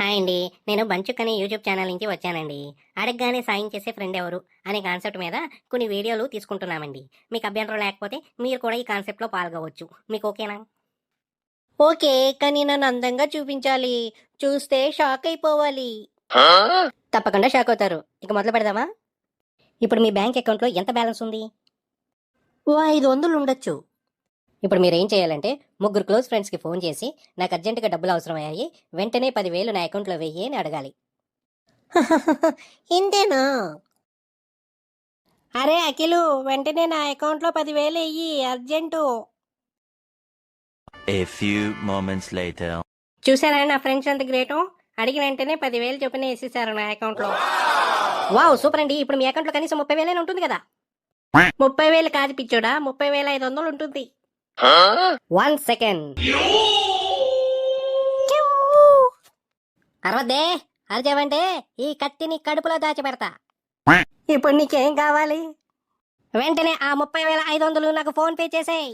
Hi అండి. నేను బంచుక్ అనే యూట్యూబ్ ఛానల్ నుంచి వచ్చానండి. అడగగానే సాయం చేసే ఫ్రెండ్ ఎవరు అనే కాన్సెప్ట్ మీద కొన్ని వీడియోలు తీసుకుంటున్నామండి. మీకు అభ్యంతరం లేకపోతే మీరు కూడా ఈ కాన్సెప్ట్‌లో పాల్గొవచ్చు. మీకు ఓకేనా? ఓకే. కానీ నన్ను అందంగా చూపించాలి. చూస్తే షాక్ అయిపోవాలి. తప్పకుండా షాక్ అవుతారు. ఇక మొదలు పెడదామా? ఇప్పుడు మీ బ్యాంక్ అకౌంట్‌లో ఎంత బ్యాలెన్స్ ఉంది? ఓ 500 ఉండొచ్చు. ఇప్పుడు మీరేం చేయాలంటే ముగ్గురు క్లోజ్ ఫ్రెండ్స్‌కి ఫోన్ చేసి నాకు అర్జెంట్‌గా డబ్బులు అవసరమయ్యాయి. వెంటనే 10,000 నా అకౌంట్‌లో వెయ్యి అని అడగాలి. ఇంతేనా? అరే అఖిలు, వెంటనే నా అకౌంట్లో 10,000 వెయ్యి urgent. A few moments later. చూసారా నా ఫ్రెండ్స్ ఎంత గ్రేటో? అడిగిన వెంటనే 10,000 చొప్పున వేసేసారు నా అకౌంట్లో. వావ్ సూపర్ అండి. ఇప్పుడు మీ అకౌంట్లో కనీసం 30,000 ఉంటుంది కదా? 30,000 కాదు పిచ్చోడా, 30,500 ఉంటుంది. 1 సెకండ్. అరవద్దే. అరిచావంటే ఈ కత్తిని కడుపులో దాచిపెడతా. ఇప్పుడు నీకేం కావాలి? వెంటనే ఆ 30,500 నాకు ఫోన్ పే చేసేయ్.